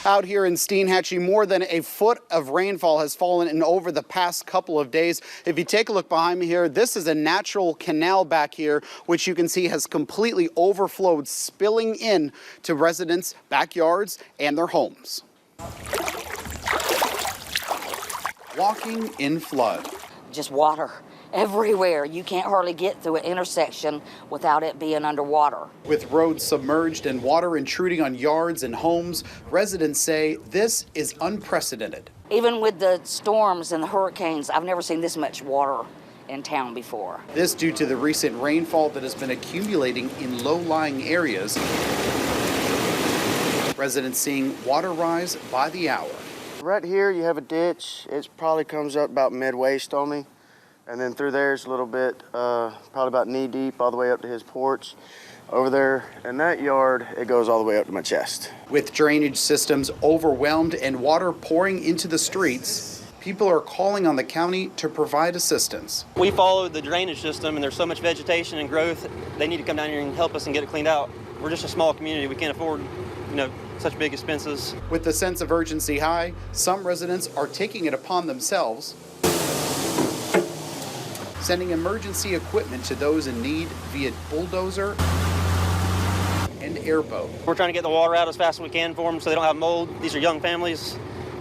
Out here in Steinhatchee, more than a foot of rainfall has fallen in over the past couple of days. If you take a look behind me here, this is a natural canal back here, which you can see has completely overflowed, spilling in to residents' backyards and their homes. Walking in flood. Just water everywhere. You can't hardly get through an intersection without it being underwater. With roads submerged and water intruding on yards and homes, residents say this is unprecedented. Even with the storms and the hurricanes, I've never seen this much water in town before. This due to the recent rainfall that has been accumulating in low-lying areas. Residents seeing water rise by the hour. Right here you have a ditch. It probably comes up about mid-waist on me. And then through there is a little bit, probably about knee deep, all the way up to his porch. Over there in that yard, it goes all the way up to my chest. With drainage systems overwhelmed and water pouring into the streets, people are calling on the county to provide assistance. We follow the drainage system and there's so much vegetation and growth, they need to come down here and help us and get it cleaned out. We're just a small community, we can't afford, such big expenses. With the sense of urgency high, some residents are taking it upon themselves, sending emergency equipment to those in need via bulldozer and airboat. We're trying to get the water out as fast as we can for them so they don't have mold. These are young families.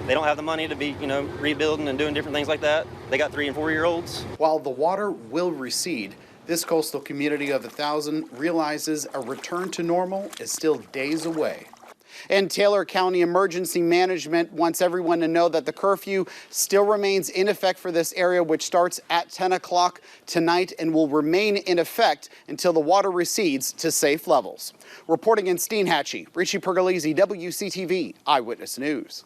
They don't have the money to be, rebuilding and doing different things like that. They got 3- and 4-year-olds. While the water will recede, this coastal community of 1,000 realizes a return to normal is still days away. And Taylor County Emergency Management wants everyone to know that the curfew still remains in effect for this area, which starts at 10 o'clock tonight and will remain in effect until the water recedes to safe levels. Reporting in Steinhatchee, Richie Pergolesi, WCTV Eyewitness News.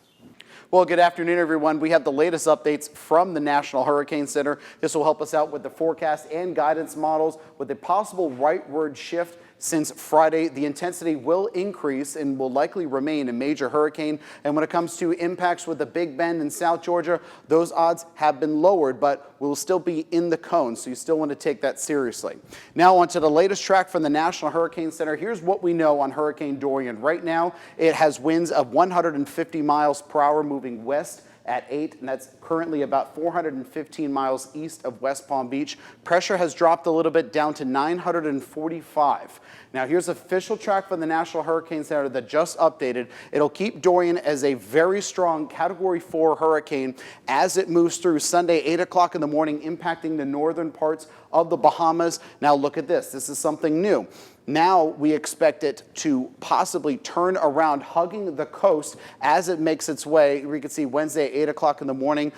Well, good afternoon, everyone. We have the latest updates from the National Hurricane Center. This will help us out with the forecast and guidance models with a possible rightward shift. Since Friday, the intensity will increase and will likely remain a major hurricane. And when it comes to impacts with the Big Bend in South Georgia, those odds have been lowered, but will still be in the cone, so you still want to take that seriously. Now on to the latest track from the National Hurricane Center. Here's what we know on Hurricane Dorian. Right now, it has winds of 150 miles per hour moving west at 8, and that's currently about 415 miles east of West Palm Beach. Pressure has dropped a little bit down to 945. Now here's official track from the National Hurricane Center that just updated. It'll keep Dorian as a very strong Category 4 hurricane as it moves through Sunday, 8 o'clock in the morning, impacting the northern parts of the Bahamas. Now look at this. This is something new. Now we expect it to possibly turn around, hugging the coast as it makes its way. We can see Wednesday, 8 o'clock in the morning,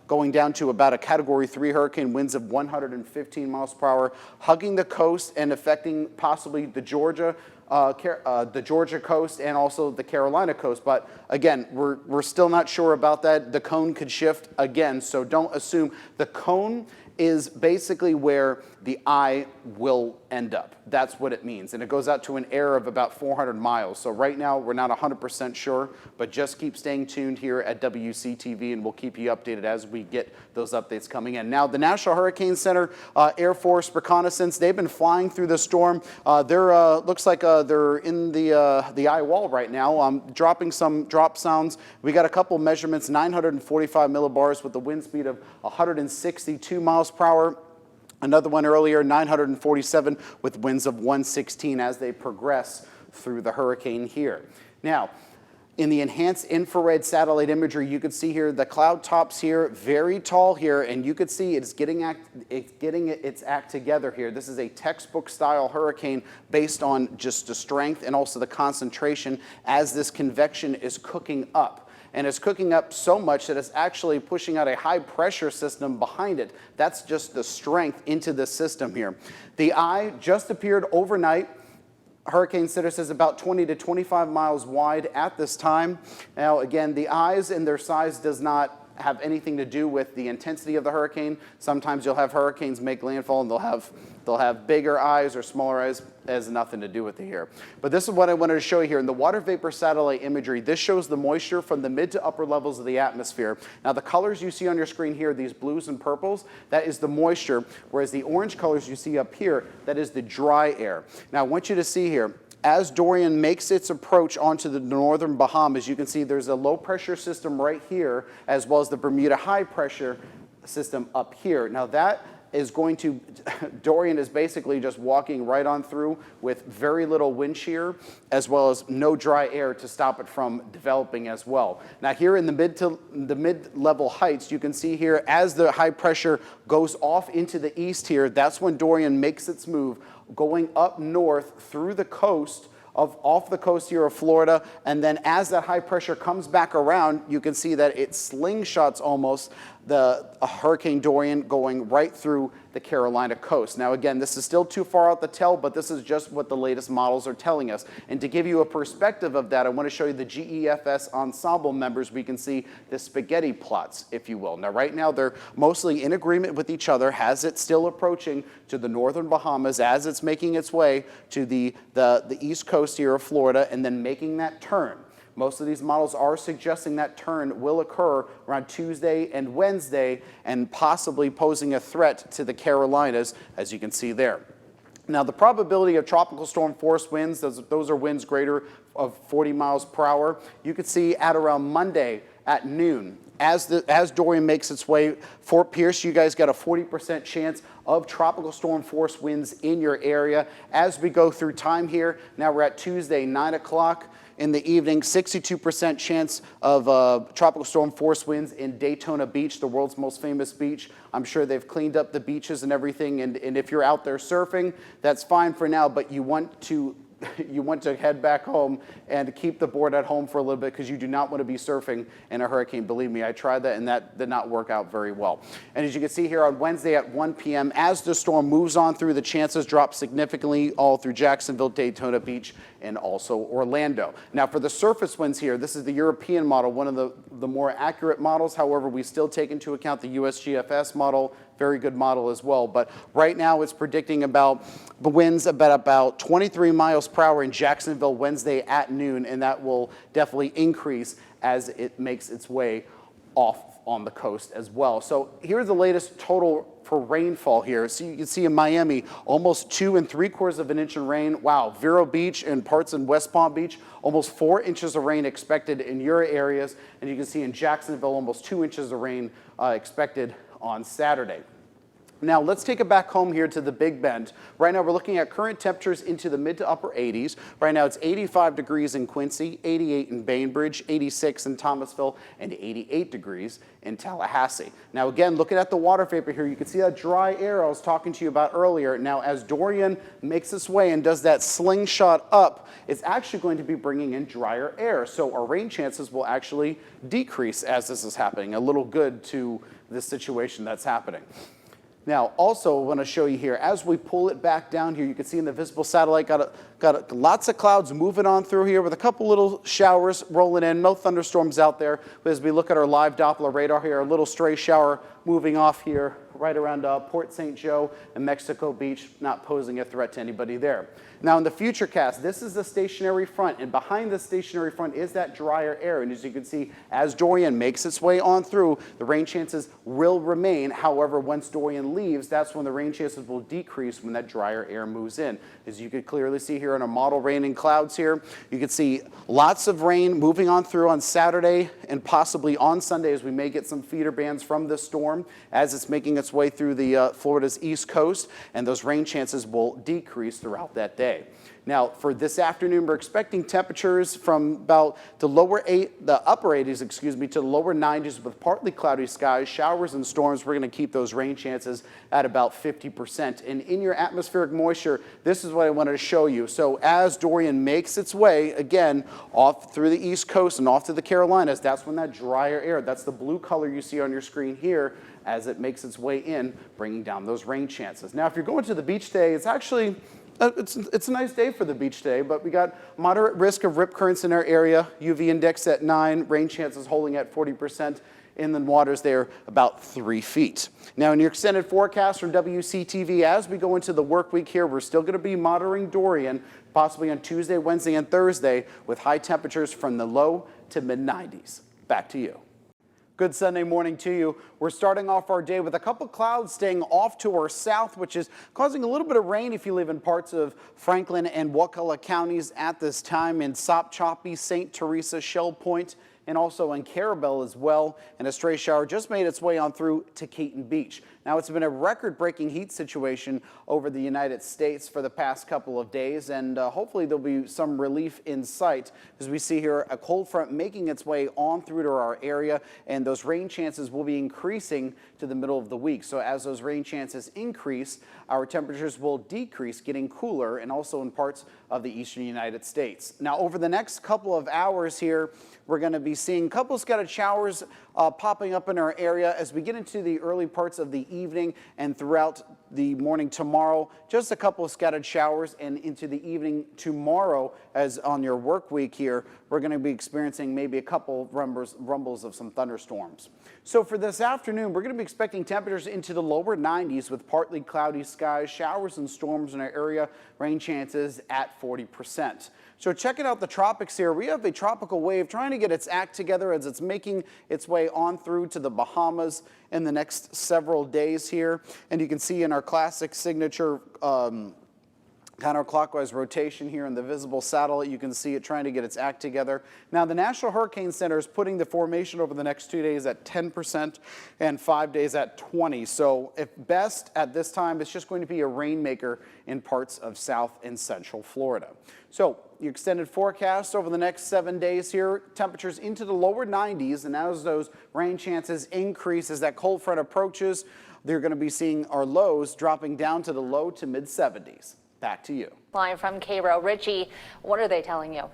going down to about a Category 3 hurricane, winds of 115 miles per hour, hugging the coast and affecting possibly the Georgia coast and also the Carolina coast. But again, we're still not sure about that. The cone could shift again, so don't assume. The cone is basically where the eye will end up. That's what it means. And it goes out to an air of about 400 miles. So right now we're not 100% sure, but just keep staying tuned here at WCTV and we'll keep you updated as we get those updates coming in. Now the National Hurricane Center Air Force reconnaissance, they've been flying through the storm. Looks like they're in the eye wall right now, dropping some drop sounds. We got a couple measurements, 945 millibars with the wind speed of 162 miles per hour. Another one earlier, 947 with winds of 116 as they progress through the hurricane here. Now, in the enhanced infrared satellite imagery, you can see here the cloud tops here, very tall here, and you can see it's getting its act together here. This is a textbook style hurricane based on just the strength and also the concentration as this convection is cooking up. And it's cooking up so much that it's actually pushing out a high pressure system behind it. That's just the strength into the system here. The eye just appeared overnight. Hurricane Center says about 20 to 25 miles wide at this time. Now again, the eyes and their size does not have anything to do with the intensity of the hurricane. Sometimes you'll have hurricanes make landfall and they'll have bigger eyes or smaller eyes. It has nothing to do with it here. But this is what I wanted to show you here. In the water vapor satellite imagery, this shows the moisture from the mid to upper levels of the atmosphere. Now the colors you see on your screen here, these blues and purples, that is the moisture, whereas the orange colors you see up here, that is the dry air. Now I want you to see here, as Dorian makes its approach onto the northern Bahamas, you can see there's a low pressure system right here, as well as the Bermuda high pressure system up here. Now that is going to, Dorian is basically just walking right on through with very little wind shear, as well as no dry air to stop it from developing as well. Now here in the mid-level heights, you can see here as the high pressure goes off into the east here, that's when Dorian makes its move, going up north through the coast off the coast here of Florida, and then as that high pressure comes back around, you can see that it slingshots almost the Hurricane Dorian going right through the Carolina coast. Now again, this is still too far out to tell, but this is just what the latest models are telling us. And to give you a perspective of that, I want to show you the GEFS ensemble members. We can see the spaghetti plots, if you will. Now right now they're mostly in agreement with each other as it's still approaching to the northern Bahamas, as it's making its way to the east coast here of Florida, and then making that turn. Most of these models are suggesting that turn will occur around Tuesday and Wednesday, and possibly posing a threat to the Carolinas, as you can see there. Now, the probability of tropical storm force winds, those are winds greater of 40 miles per hour, you could see at around Monday at noon. As Dorian makes its way, Fort Pierce, you guys got a 40% chance of tropical storm force winds in your area. As we go through time here, now we're at Tuesday, 9 o'clock. In the evening, 62% chance of tropical storm force winds in Daytona Beach, the world's most famous beach. I'm sure they've cleaned up the beaches and everything, and if you're out there surfing, that's fine for now, but you want to head back home and keep the board at home for a little bit, because you do not want to be surfing in a hurricane. Believe me, I tried that and that did not work out very well. And as you can see here on Wednesday at 1 p.m., as the storm moves on through, the chances drop significantly all through Jacksonville, Daytona Beach, and also Orlando. Now for the surface winds here, this is the European model, one of the more accurate models. However, we still take into account the USGFS model, very good model as well. But right now it's predicting about the winds about 23 miles per hour in Jacksonville Wednesday at noon, and that will definitely increase as it makes its way off on the coast as well. So here's the latest total for rainfall here. So you can see in Miami, almost 2 3/4 inches of rain. Wow, Vero Beach and parts in West Palm Beach, almost 4 inches of rain expected in your areas. And you can see in Jacksonville, almost 2 inches of rain expected on Saturday. Now let's take it back home here to the Big Bend. Right now we're looking at current temperatures into the mid to upper 80s. Right now it's 85 degrees in Quincy, 88 in Bainbridge, 86 in Thomasville, and 88 degrees in Tallahassee. Now again, looking at the water vapor here, you can see that dry air I was talking to you about earlier. Now as Dorian makes its way and does that slingshot up, it's actually going to be bringing in drier air. So our rain chances will actually decrease as this is happening. A little good to this situation that's happening. Now, also I want to show you here, as we pull it back down here, you can see in the visible satellite, got lots of clouds moving on through here with a couple little showers rolling in, no thunderstorms out there. But as we look at our live Doppler radar here, a little stray shower moving off here right around Port St. Joe and Mexico Beach, not posing a threat to anybody there. Now in the futurecast, this is the stationary front, and behind the stationary front is that drier air. And as you can see, as Dorian makes its way on through, the rain chances will remain. However, once Dorian leaves, that's when the rain chances will decrease when that drier air moves in. As you can clearly see here in our model rain and clouds here, you can see lots of rain moving on through on Saturday and possibly on Sunday, as we may get some feeder bands from this storm as it's making its way through the Florida's east coast, and those rain chances will decrease throughout that day. Now, for this afternoon, we're expecting temperatures from about the upper 80s, to the lower 90s with partly cloudy skies, showers and storms. We're going to keep those rain chances at about 50%. And in your atmospheric moisture, this is what I wanted to show you. So as Dorian makes its way, again, off through the east coast and off to the Carolinas, that's when that drier air, that's the blue color you see on your screen here, as it makes its way in, bringing down those rain chances. Now, if you're going to the beach today, it's actually it's a nice day for the beach today, but we got moderate risk of rip currents in our area. UV index at 9, rain chances holding at 40%. Inland waters there about 3 feet. Now in your extended forecast from WCTV, as we go into the work week here, we're still going to be monitoring Dorian, possibly on Tuesday, Wednesday, and Thursday, with high temperatures from the low to mid 90s. Back to you. Good Sunday morning to you. We're starting off our day with a couple clouds staying off to our south, which is causing a little bit of rain if you live in parts of Franklin and Wakulla counties at this time, in Sopchoppy, St. Teresa, Shell Point, and also in Cairo as well. And a stray shower just made its way on through to Keaton Beach. Now, it's been a record-breaking heat situation over the United States for the past couple of days, and hopefully there'll be some relief in sight. As we see here, a cold front making its way on through to our area, and those rain chances will be increasing to the middle of the week. So as those rain chances increase, our temperatures will decrease, getting cooler, and also in parts of the eastern United States. Now, over the next couple of hours here, we're going to be seeing a couple scattered showers popping up in our area as we get into the early parts of the evening and throughout the morning tomorrow. Just a couple of scattered showers, and into the evening tomorrow, as on your work week here, we're going to be experiencing maybe a couple rumbles of some thunderstorms. So for this afternoon, we're going to be expecting temperatures into the lower 90s with partly cloudy skies, showers and storms in our area, rain chances at 40%. So checking out the tropics here, we have a tropical wave trying to get its act together as it's making its way on through to the Bahamas in the next several days here. And you can see in our classic signature counterclockwise rotation here in the visible satellite, you can see it trying to get its act together. Now, the National Hurricane Center is putting the formation over the next 2 days at 10% and 5 days at 20%. So at best at this time, it's just going to be a rainmaker in parts of South and Central Florida. So your extended forecast over the next 7 days here, temperatures into the lower 90s, and as those rain chances increase, as that cold front approaches, they're going to be seeing our lows dropping down to the low to mid 70s. Back to you. Live from Cairo. Richie, what are they telling you?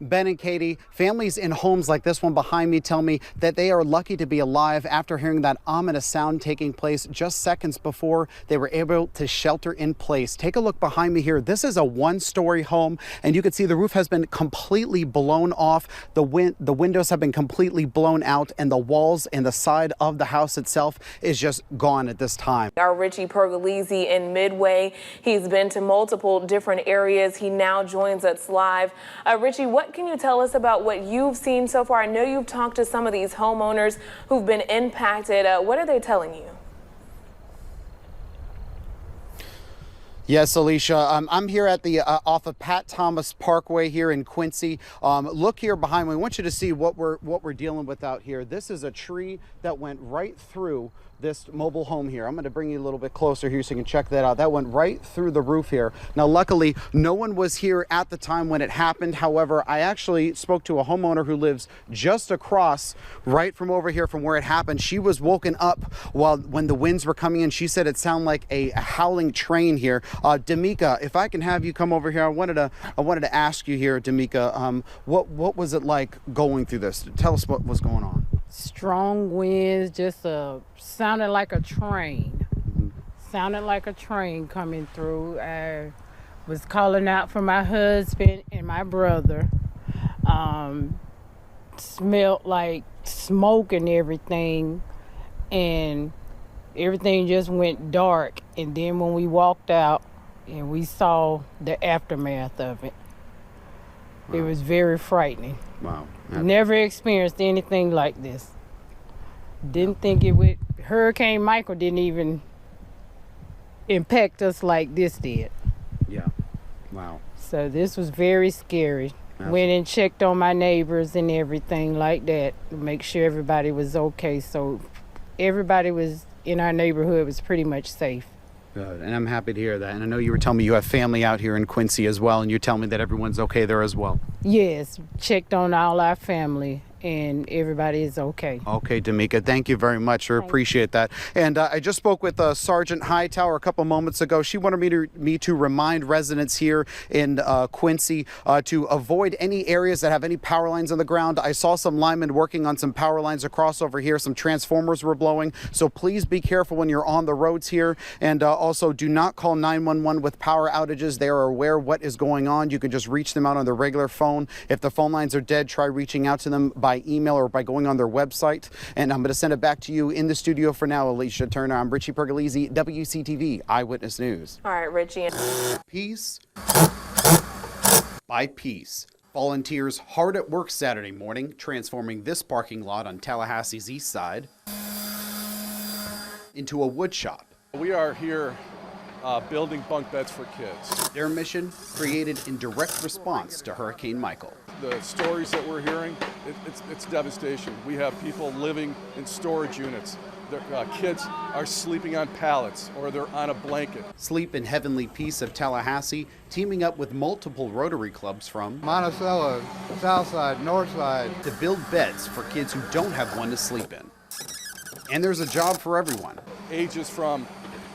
Ben and Katie, families in homes like this one behind me tell me that they are lucky to be alive after hearing that ominous sound taking place just seconds before they were able to shelter in place. Take a look behind me here. This is a one-story home, and you can see the roof has been completely blown off. The windows have been completely blown out, and the walls and the side of the house itself is just gone at this time. Our Richie Pergolesi in Midway. He's been to multiple different areas. He now joins us live. Richie, what can you tell us about what you've seen so far? I know you've talked to some of these homeowners who've been impacted. What are they telling you? Yes, Alicia, I'm here at the off of Pat Thomas Parkway here in Quincy. Look here behind me. I want you to see what we're dealing with out here. This is a tree that went right through this mobile home here. I'm going to bring you a little bit closer here so you can check that out. That went right through the roof here. Now, luckily, no one was here at the time when it happened. However, I actually spoke to a homeowner who lives just across right from over here from where it happened. She was woken up when the winds were coming in. She said it sounded like a howling train here. D'Amica, if I can have you come over here, I wanted to ask you here, D'Amica, what was it like going through this? Tell us what was going on. Strong winds, just sounded like a train. Sounded like a train coming through. I was calling out for my husband and my brother. Smelled like smoke and everything, and everything just went dark. And then when we walked out and we saw the aftermath of it, It was very frightening. Wow. Never experienced anything like this. Didn't think it would. Hurricane Michael didn't even impact us like this did. Yeah. Wow. So this was very scary. Absolutely. Went and checked on my neighbors and everything like that to make sure everybody was okay. So everybody was in our neighborhood was pretty much safe. Good, and I'm happy to hear that. And I know you were telling me you have family out here in Quincy as well, and you're telling me that everyone's okay there as well. Yes, checked on all our family, and everybody is okay. Okay, D'Amica, thank you very much. I appreciate that. And I just spoke with Sergeant Hightower a couple moments ago. She wanted me to remind residents here in Quincy to avoid any areas that have any power lines on the ground. I saw some linemen working on some power lines across over here. Some transformers were blowing. So please be careful when you're on the roads here. And also do not call 911 with power outages. They are aware what is going on. You can just reach them out on their regular phone. If the phone lines are dead, try reaching out to them by email or by going on their website. And I'm going to send it back to you in the studio for now, Alicia Turner. I'm Richie Pergolesi, WCTV Eyewitness News. All right, Richie. Piece by piece, Volunteers hard at work Saturday morning, transforming this parking lot on Tallahassee's east side into a wood shop. We are here building bunk beds for kids. Their mission created in direct response to Hurricane Michael. The stories that we're hearing, it's devastation. We have people living in storage units. Their kids are sleeping on pallets or they're on a blanket. Sleep in Heavenly Peace of Tallahassee, teaming up with multiple Rotary clubs from Monticello, Southside, Northside, to build beds for kids who don't have one to sleep in. And there's a job for everyone. Ages from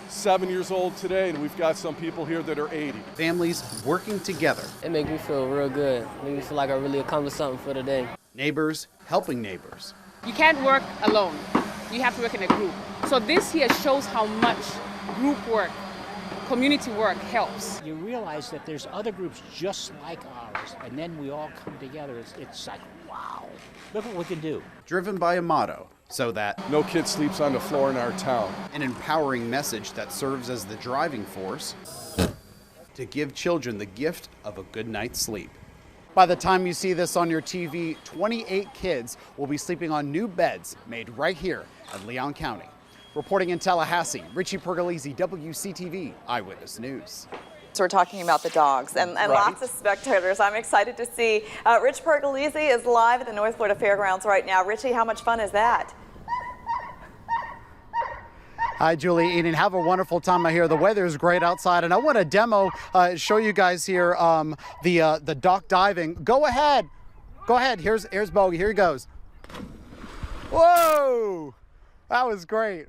7 years old today, and we've got some people here that are 80. Families working together. It makes me feel real good. It makes me feel like I really accomplished something for the day. Neighbors helping neighbors. You can't work alone. You have to work in a group. So this here shows how much group work, community work helps. You realize that there's other groups just like ours, and then we all come together. It's like, wow, look what we can do. Driven by a motto, so that no kid sleeps on the floor in our town. An empowering message that serves as the driving force to give children the gift of a good night's sleep. By the time you see this on your TV, 28 kids will be sleeping on new beds made right here at Leon County. Reporting in Tallahassee, Richie Pergolesi, WCTV Eyewitness News. So we're talking about the dogs and lots of spectators. I'm excited to see. Rich Pergolesi is live at the North Florida Fairgrounds right now. Richie, how much fun is that? Hi, Julie, Eden. Have a wonderful time out here. The weather is great outside, and I want to show you guys here the dock diving. Go ahead. Go ahead. Here's Bogey. Here he goes. Whoa! That was great.